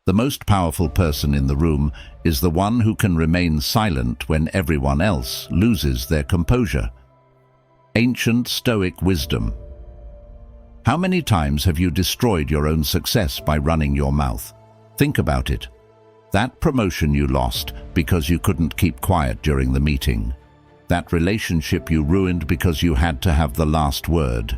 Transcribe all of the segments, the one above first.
The most powerful person in the room is the one who can remain silent when everyone else loses their composure. Ancient Stoic wisdom. How many times have you destroyed your own success by running your mouth? Think about it. That promotion you lost because you couldn't keep quiet during the meeting. That relationship you ruined because you had to have the last word.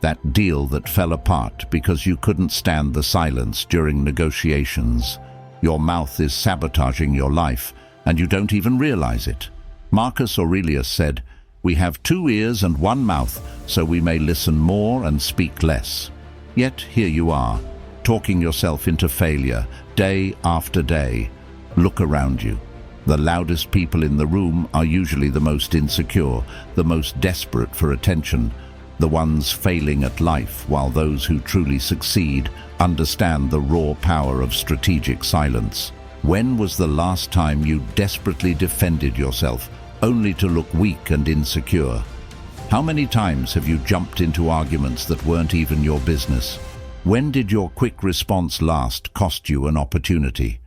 That deal that fell apart because you couldn't stand the silence during negotiations. Your mouth is sabotaging your life, and you don't even realize it. Marcus Aurelius said, "We have 2 ears and 1 mouth, so we may listen more and speak less." Yet here you are, talking yourself into failure, day after day. Look around you. The loudest people in the room are usually the most insecure, the most desperate for attention, the ones failing at life, while those who truly succeed understand the raw power of strategic silence. When was the last time you desperately defended yourself, only to look weak and insecure? How many times have you jumped into arguments that weren't even your business? When did your quick response last cost you an opportunity?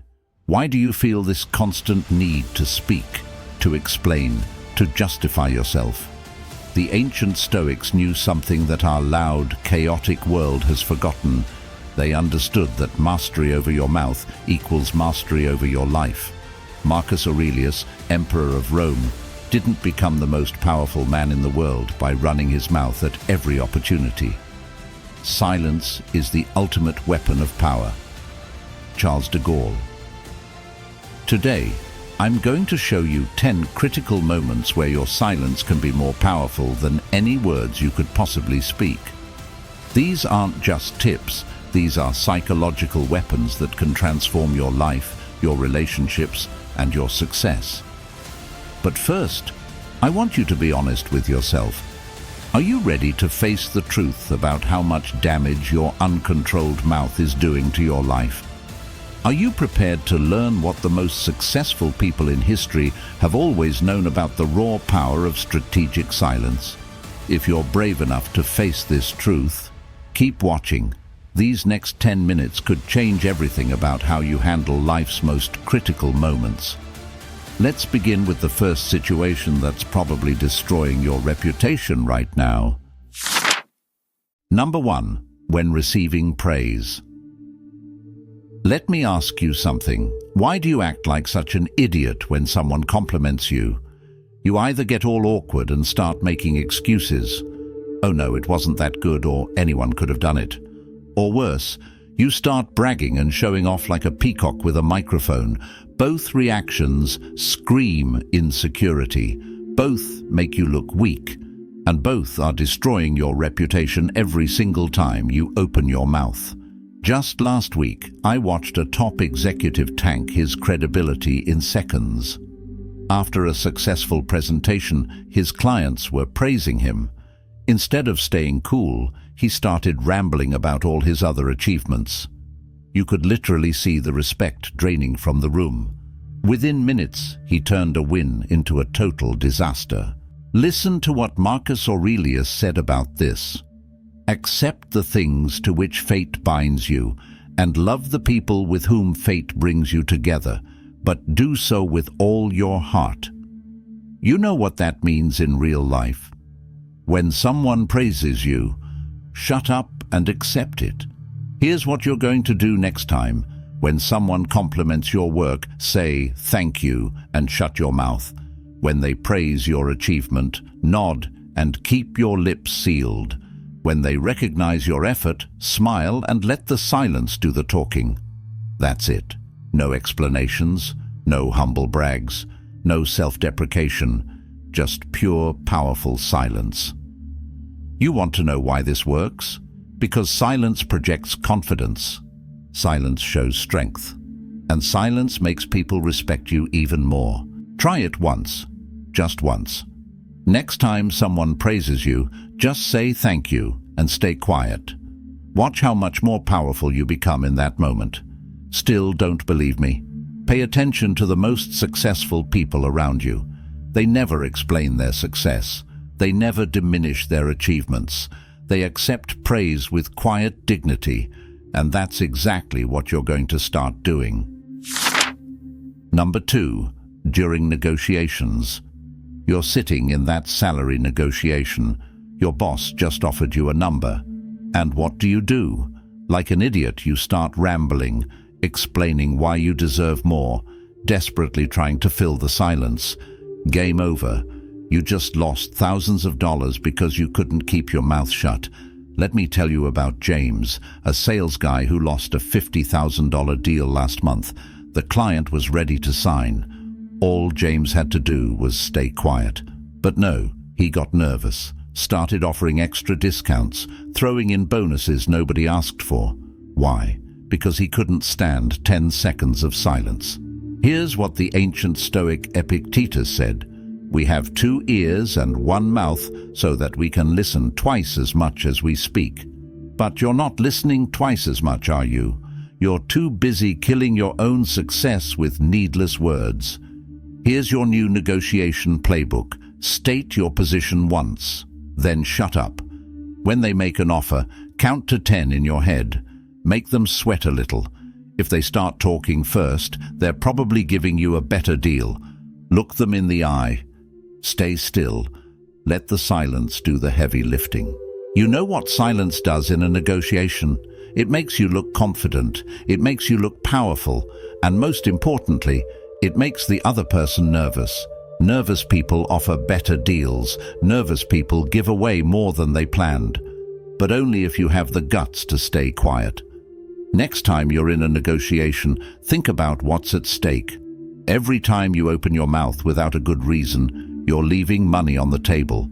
Why do you feel this constant need to speak, to explain, to justify yourself? The ancient Stoics knew something that our loud, chaotic world has forgotten. They understood that mastery over your mouth equals mastery over your life. Marcus Aurelius, Emperor of Rome, didn't become the most powerful man in the world by running his mouth at every opportunity. Silence is the ultimate weapon of power. Charles de Gaulle. Today, I'm going to show you 10 critical moments where your silence can be more powerful than any words you could possibly speak. These aren't just tips, these are psychological weapons that can transform your life, your relationships, and your success. But first, I want you to be honest with yourself. Are you ready to face the truth about how much damage your uncontrolled mouth is doing to your life? Are you prepared to learn what the most successful people in history have always known about the raw power of strategic silence? If you're brave enough to face this truth, keep watching. These next 10 minutes could change everything about how you handle life's most critical moments. Let's begin with the first situation that's probably destroying your reputation right now. Number 1. When receiving praise. Let me ask you something. Why do you act like such an idiot when someone compliments you? You either get all awkward and start making excuses. Oh no, it wasn't that good, or anyone could have done it. Or worse, you start bragging and showing off like a peacock with a microphone. Both reactions scream insecurity. Both make you look weak. And both are destroying your reputation every single time you open your mouth. Just last week, I watched a top executive tank his credibility in seconds. After a successful presentation, his clients were praising him. Instead of staying cool, he started rambling about all his other achievements. You could literally see the respect draining from the room. Within minutes, he turned a win into a total disaster. Listen to what Marcus Aurelius said about this. Accept the things to which fate binds you, and love the people with whom fate brings you together, but do so with all your heart. You know what that means in real life. When someone praises you, shut up and accept it. Here's what you're going to do next time. When someone compliments your work, say thank you and shut your mouth. When they praise your achievement, nod and keep your lips sealed. When they recognize your effort, smile and let the silence do the talking. That's it. No explanations, no humble brags, no self-deprecation, just pure, powerful silence. You want to know why this works? Because silence projects confidence. Silence shows strength. And silence makes people respect you even more. Try it once. Just once. Next time someone praises you, just say thank you and stay quiet. Watch how much more powerful you become in that moment. Still don't believe me? Pay attention to the most successful people around you. They never explain their success. They never diminish their achievements. They accept praise with quiet dignity. And that's exactly what you're going to start doing. Number 2, during negotiations. You're sitting in that salary negotiation. Your boss just offered you a number. And what do? Like an idiot, you start rambling, explaining why you deserve more, desperately trying to fill the silence. Game over. You just lost thousands of dollars because you couldn't keep your mouth shut. Let me tell you about James, a sales guy who lost a $50,000 deal last month. The client was ready to sign. All James had to do was stay quiet. But no, he got nervous, started offering extra discounts, throwing in bonuses nobody asked for. Why? Because he couldn't stand 10 seconds of silence. Here's what the ancient Stoic Epictetus said: "We have 2 ears and 1 mouth so that we can listen twice as much as we speak." But you're not listening twice as much, are you? You're too busy killing your own success with needless words. Here's your new negotiation playbook. State your position once, then shut up. When they make an offer, count to 10 in your head. Make them sweat a little. If they start talking first, they're probably giving you a better deal. Look them in the eye. Stay still. Let the silence do the heavy lifting. You know what silence does in a negotiation? It makes you look confident. It makes you look powerful. And most importantly, it makes the other person nervous. Nervous people offer better deals. Nervous people give away more than they planned. But only if you have the guts to stay quiet. Next time you're in a negotiation, think about what's at stake. Every time you open your mouth without a good reason, you're leaving money on the table.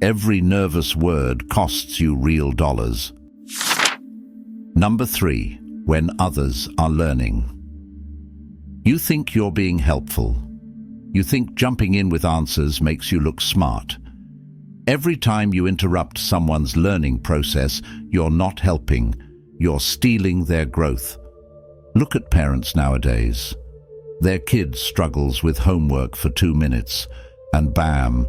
Every nervous word costs you real dollars. Number 3, when others are learning. You think you're being helpful. You think jumping in with answers makes you look smart. Every time you interrupt someone's learning process, you're not helping. You're stealing their growth. Look at parents nowadays. Their kid struggles with homework for 2 minutes, and bam,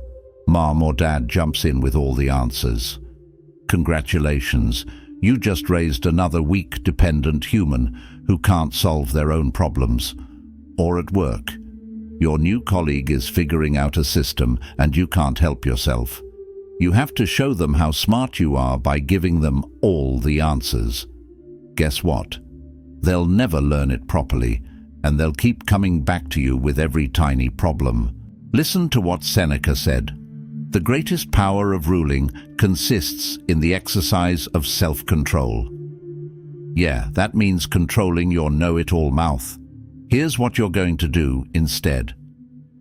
mom or dad jumps in with all the answers. Congratulations, you just raised another weak, dependent human who can't solve their own problems. Or at work, your new colleague is figuring out a system and you can't help yourself. You have to show them how smart you are by giving them all the answers. Guess what? They'll never learn it properly, and they'll keep coming back to you with every tiny problem. Listen to what Seneca said. The greatest power of ruling consists in the exercise of self-control. Yeah, that means controlling your know-it-all mouth. Here's what you're going to do instead.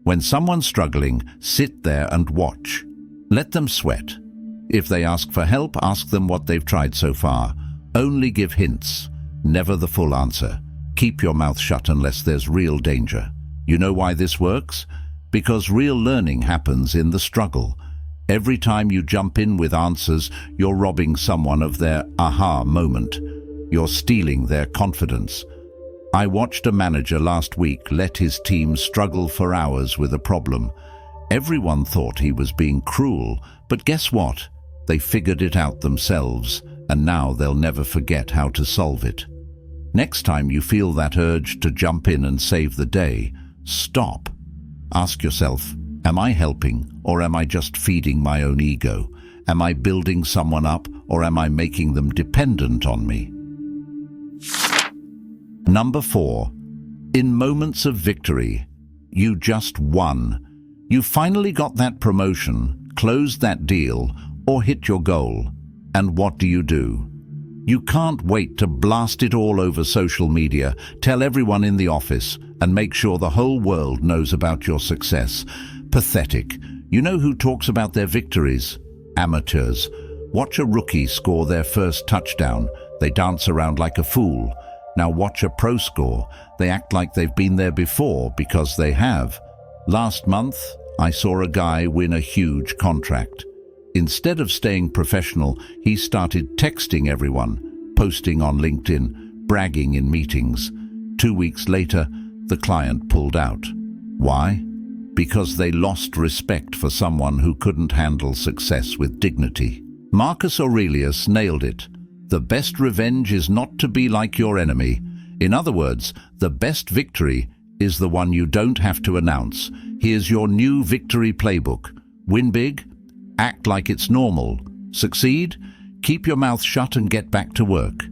When someone's struggling, sit there and watch. Let them sweat. If they ask for help, ask them what they've tried so far. Only give hints, never the full answer. Keep your mouth shut unless there's real danger. You know why this works? Because real learning happens in the struggle. Every time you jump in with answers, you're robbing someone of their aha moment. You're stealing their confidence. I watched a manager last week let his team struggle for hours with a problem. Everyone thought he was being cruel, but guess what? They figured it out themselves, and now they'll never forget how to solve it. Next time you feel that urge to jump in and save the day, stop. Ask yourself, am I helping, or am I just feeding my own ego? Am I building someone up, or am I making them dependent on me? Number 4, in moments of victory, you just won. You finally got that promotion, closed that deal, or hit your goal. And what do? You can't wait to blast it all over social media, tell everyone in the office, and make sure the whole world knows about your success. Pathetic. You know who talks about their victories? Amateurs. Watch a rookie score their first touchdown. They dance around like a fool. Now watch a pro score. They act like they've been there before because they have. Last month, I saw a guy win a huge contract. Instead of staying professional, he started texting everyone, posting on LinkedIn, bragging in meetings. 2 weeks later, the client pulled out. Why? Because they lost respect for someone who couldn't handle success with dignity. Marcus Aurelius nailed it. The best revenge is not to be like your enemy. In other words, the best victory is the one you don't have to announce. Here's your new victory playbook. Win big, act like it's normal. Succeed, keep your mouth shut and get back to work.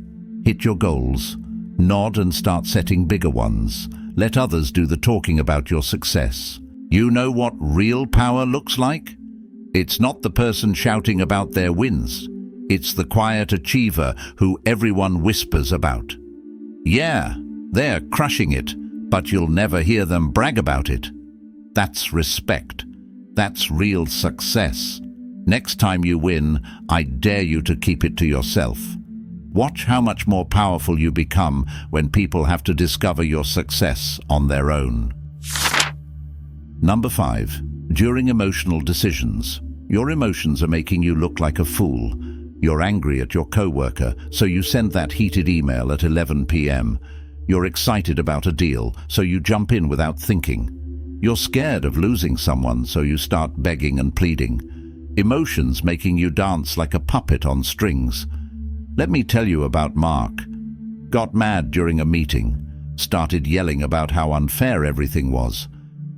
Hit your goals. Nod and start setting bigger ones. Let others do the talking about your success. You know what real power looks like? It's not the person shouting about their wins. It's the quiet achiever who everyone whispers about. Yeah, they're crushing it, but you'll never hear them brag about it. That's respect. That's real success. Next time you win, I dare you to keep it to yourself. Watch how much more powerful you become when people have to discover your success on their own. Number 5. During emotional decisions. Your emotions are making you look like a fool. You're angry at your coworker, so you send that heated email at 11 p.m. You're excited about a deal, so you jump in without thinking. You're scared of losing someone, so you start begging and pleading. Emotions making you dance like a puppet on strings. Let me tell you about Mark. Got mad during a meeting. Started yelling about how unfair everything was.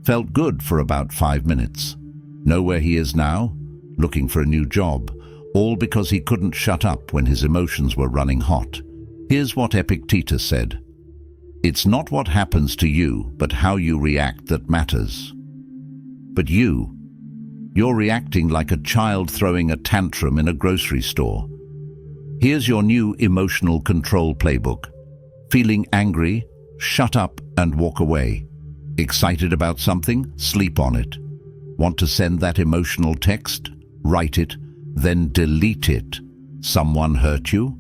Felt good for about 5 minutes. Know where he is now? Looking for a new job. All because he couldn't shut up when his emotions were running hot. Here's what Epictetus said. It's not what happens to you, but how you react that matters. But you're reacting like a child throwing a tantrum in a grocery store. Here's your new emotional control playbook. Feeling angry? Shut up and walk away. Excited about something? Sleep on it. Want to send that emotional text? Write it, then delete it. Someone hurt you?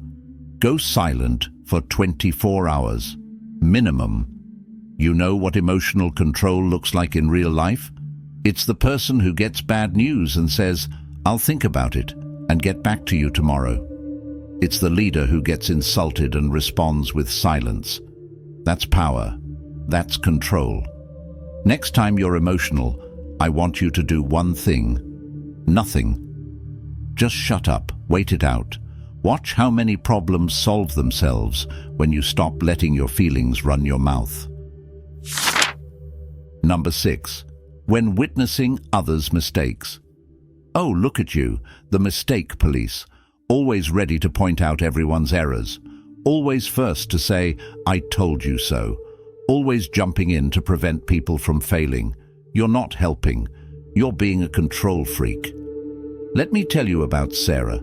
Go silent for 24 hours. Minimum. You know what emotional control looks like in real life? It's the person who gets bad news and says, "I'll think about it and get back to you tomorrow." It's the leader who gets insulted and responds with silence. That's power. That's control. Next time you're emotional, I want you to do one thing. Nothing. Just shut up, wait it out. Watch how many problems solve themselves when you stop letting your feelings run your mouth. Number 6. When witnessing others' mistakes. Oh, look at you, the mistake police. Always ready to point out everyone's errors. Always first to say, "I told you so." Always jumping in to prevent people from failing. You're not helping. You're being a control freak. Let me tell you about Sarah.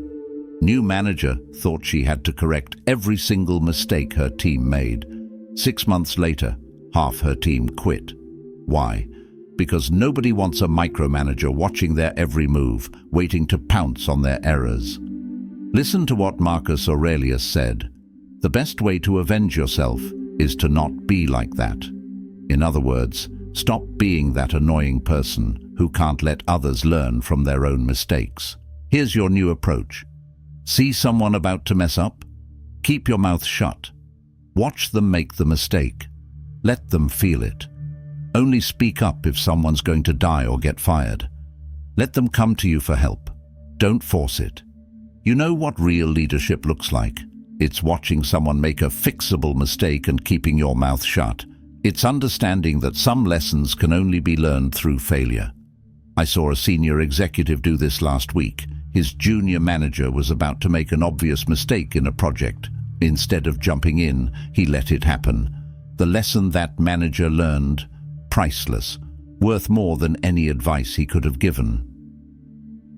New manager thought she had to correct every single mistake her team made. 6 months later, half her team quit. Why? Because nobody wants a micromanager watching their every move, waiting to pounce on their errors. Listen to what Marcus Aurelius said. The best way to avenge yourself is to not be like that. In other words, stop being that annoying person who can't let others learn from their own mistakes. Here's your new approach. See someone about to mess up? Keep your mouth shut. Watch them make the mistake. Let them feel it. Only speak up if someone's going to die or get fired. Let them come to you for help. Don't force it. You know what real leadership looks like? It's watching someone make a fixable mistake and keeping your mouth shut. It's understanding that some lessons can only be learned through failure. I saw a senior executive do this last week. His junior manager was about to make an obvious mistake in a project. Instead of jumping in, he let it happen. The lesson that manager learned, priceless, worth more than any advice he could have given.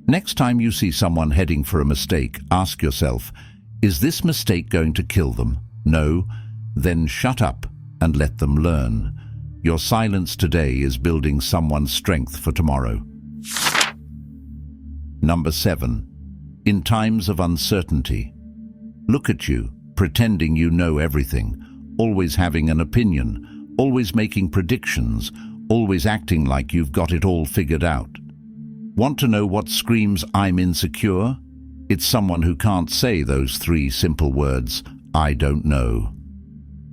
Next time you see someone heading for a mistake, ask yourself, is this mistake going to kill them? No? Then shut up and let them learn. Your silence today is building someone's strength for tomorrow. Number 7. In times of uncertainty. Look at you, pretending you know everything, always having an opinion, always making predictions, always acting like you've got it all figured out. Want to know what screams "I'm insecure"? It's someone who can't say those 3 simple words, "I don't know."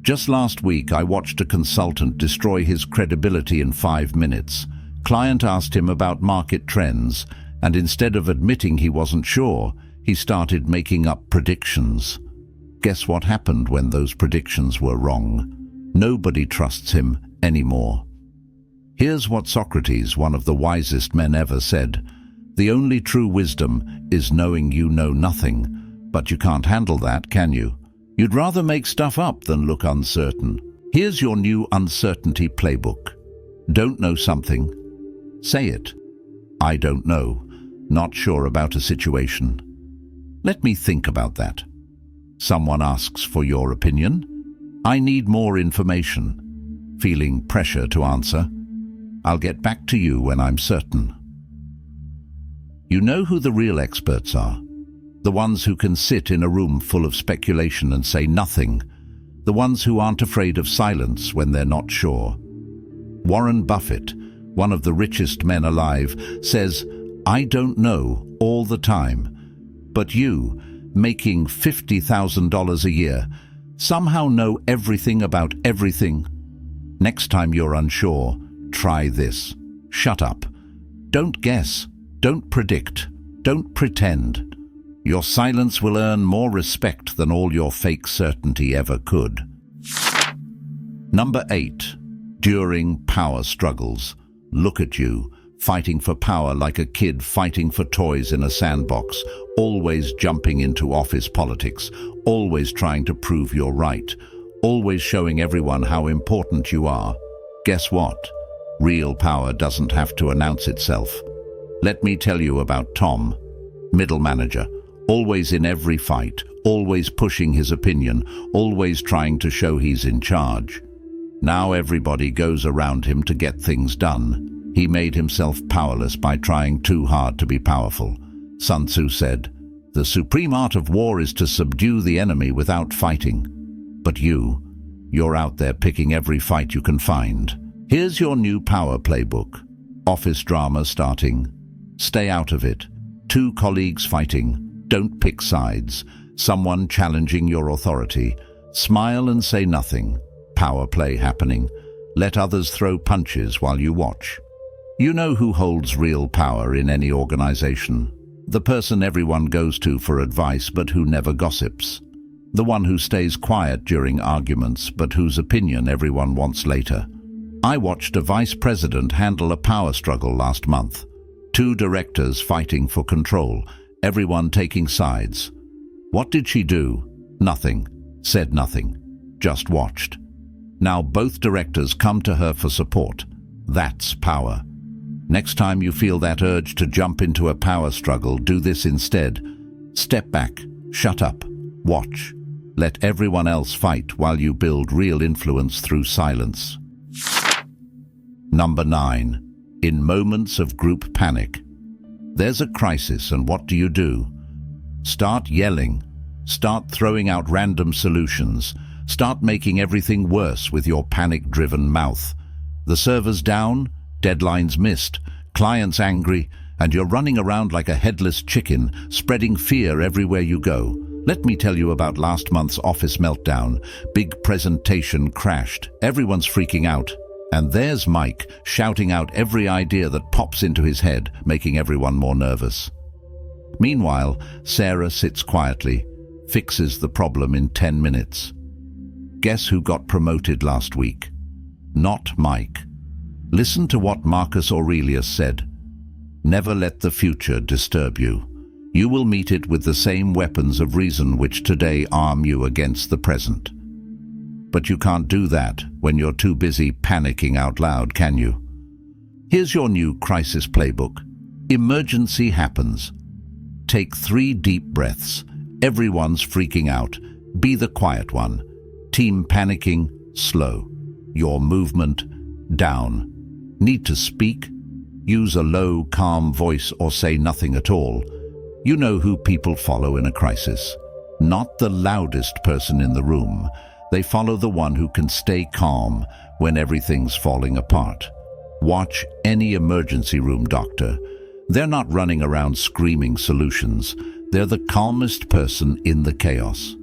Just last week, I watched a consultant destroy his credibility in 5 minutes. Client asked him about market trends, and instead of admitting he wasn't sure, he started making up predictions. Guess what happened when those predictions were wrong? Nobody trusts him anymore. Here's what Socrates, one of the wisest men ever, said. The only true wisdom is knowing you know nothing. But you can't handle that, can you? You'd rather make stuff up than look uncertain. Here's your new uncertainty playbook. Don't know something? Say it. I don't know. Not sure about a situation. Let me think about that. Someone asks for your opinion. I need more information. Feeling pressure to answer. I'll get back to you when I'm certain. You know who the real experts are. The ones who can sit in a room full of speculation and say nothing. The ones who aren't afraid of silence when they're not sure. Warren Buffett, one of the richest men alive, says, I don't know all the time. But you, making $50,000 a year, somehow know everything about everything. Next time you're unsure, try this. Shut up. Don't guess. Don't predict. Don't pretend. Your silence will earn more respect than all your fake certainty ever could. Number 8. During power struggles. Look at you, fighting for power like a kid fighting for toys in a sandbox, always jumping into office politics, always trying to prove you're right, always showing everyone how important you are. Guess what? Real power doesn't have to announce itself. Let me tell you about Tom, middle manager, always in every fight, always pushing his opinion, always trying to show he's in charge. Now everybody goes around him to get things done. He made himself powerless by trying too hard to be powerful. Sun Tzu said, "The supreme art of war is to subdue the enemy without fighting." But you're out there picking every fight you can find. Here's your new power playbook. Office drama starting. Stay out of it. 2 colleagues fighting. Don't pick sides. Someone challenging your authority. Smile and say nothing. Power play happening. Let others throw punches while you watch. You know who holds real power in any organization. The person everyone goes to for advice but who never gossips. The one who stays quiet during arguments but whose opinion everyone wants later. I watched a vice president handle a power struggle last month. 2 directors fighting for control, everyone taking sides. What did she do? Nothing. Said nothing. Just watched. Now both directors come to her for support. That's power. Next time you feel that urge to jump into a power struggle, do this instead. Step back, shut up, watch. Let everyone else fight while you build real influence through silence. Number 9. In moments of group panic. There's a crisis, and what do? Start yelling. Start throwing out random solutions. Start making everything worse with your panic-driven mouth. The server's down, deadlines missed, clients angry, and you're running around like a headless chicken, spreading fear everywhere you go. Let me tell you about last month's office meltdown. Big presentation crashed. Everyone's freaking out. And there's Mike, shouting out every idea that pops into his head, making everyone more nervous. Meanwhile, Sarah sits quietly, fixes the problem in 10 minutes. Guess who got promoted last week? Not Mike. Listen to what Marcus Aurelius said. Never let the future disturb you. You will meet it with the same weapons of reason which today arm you against the present. But you can't do that when you're too busy panicking out loud, can you? Here's your new crisis playbook. Emergency happens. Take 3 deep breaths. Everyone's freaking out. Be the quiet one. Team panicking, slow. Your movement, down. Need to speak? Use a low, calm voice or say nothing at all. You know who people follow in a crisis. Not the loudest person in the room. They follow the one who can stay calm when everything's falling apart. Watch any emergency room doctor. They're not running around screaming solutions. They're the calmest person in the chaos.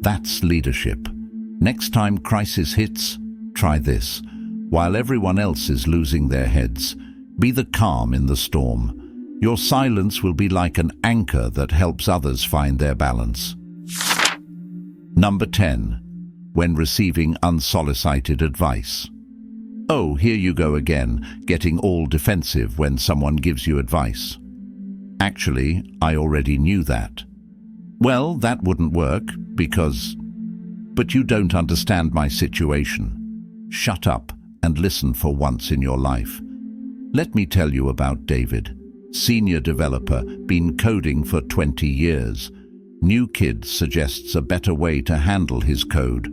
That's leadership. Next time crisis hits, try this. While everyone else is losing their heads, be the calm in the storm. Your silence will be like an anchor that helps others find their balance. Number 10. When receiving unsolicited advice. Oh, here you go again, getting all defensive when someone gives you advice. Actually, I already knew that. Well, that wouldn't work, because... But you don't understand my situation. Shut up and listen for once in your life. Let me tell you about David. Senior developer, been coding for 20 years. New kid suggests a better way to handle his code.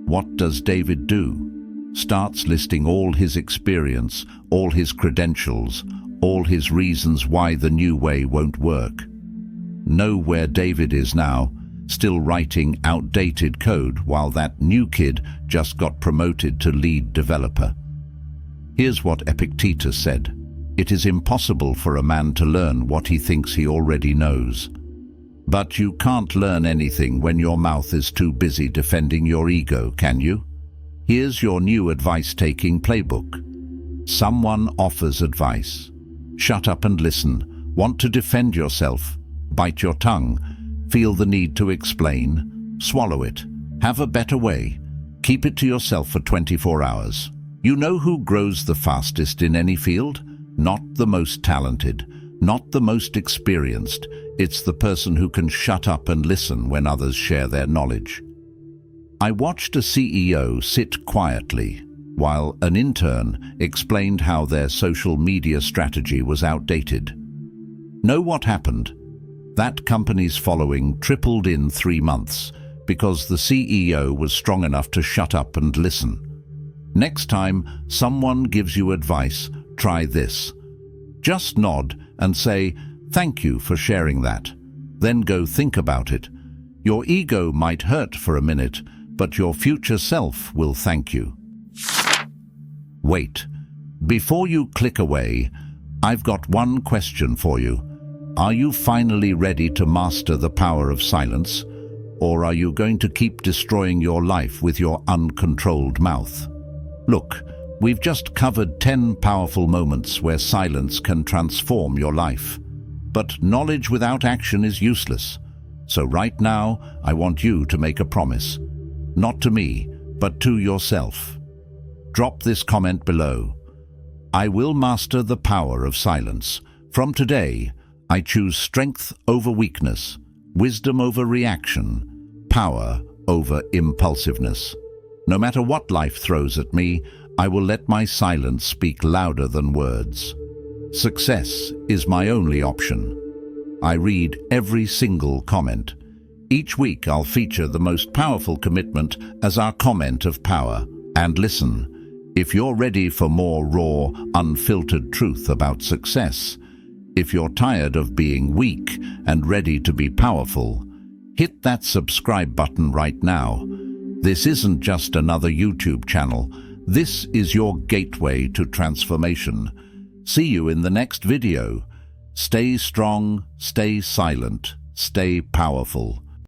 What does David do? Starts listing all his experience, all his credentials, all his reasons why the new way won't work. Know where David is now, still writing outdated code while that new kid just got promoted to lead developer. Here's what Epictetus said. It is impossible for a man to learn what he thinks he already knows. But you can't learn anything when your mouth is too busy defending your ego, can you? Here's your new advice-taking playbook. Someone offers advice. Shut up and listen. Want to defend yourself? Bite your tongue. Feel the need to explain? Swallow it. Have a better way. Keep it to yourself for 24 hours. You know who grows the fastest in any field? Not the most talented, not the most experienced. It's the person who can shut up and listen when others share their knowledge. I watched a CEO sit quietly while an intern explained how their social media strategy was outdated. Know what happened? That company's following tripled in 3 months because the CEO was strong enough to shut up and listen. Next time someone gives you advice, try this. Just nod and say, "Thank you for sharing that." Then go think about it. Your ego might hurt for a minute, but your future self will thank you. Wait. Before you click away, I've got one question for you. Are you finally ready to master the power of silence? Or are you going to keep destroying your life with your uncontrolled mouth? Look, we've just covered 10 powerful moments where silence can transform your life. But knowledge without action is useless. So right now, I want you to make a promise. Not to me, but to yourself. Drop this comment below. I will master the power of silence. From today, I choose strength over weakness, wisdom over reaction, power over impulsiveness. No matter what life throws at me, I will let my silence speak louder than words. Success is my only option. I read every single comment. Each week I'll feature the most powerful commitment as our comment of power. And listen, if you're ready for more raw, unfiltered truth about success, if you're tired of being weak and ready to be powerful, hit that subscribe button right now. This isn't just another YouTube channel. This is your gateway to transformation. See you in the next video. Stay strong, stay silent, stay powerful.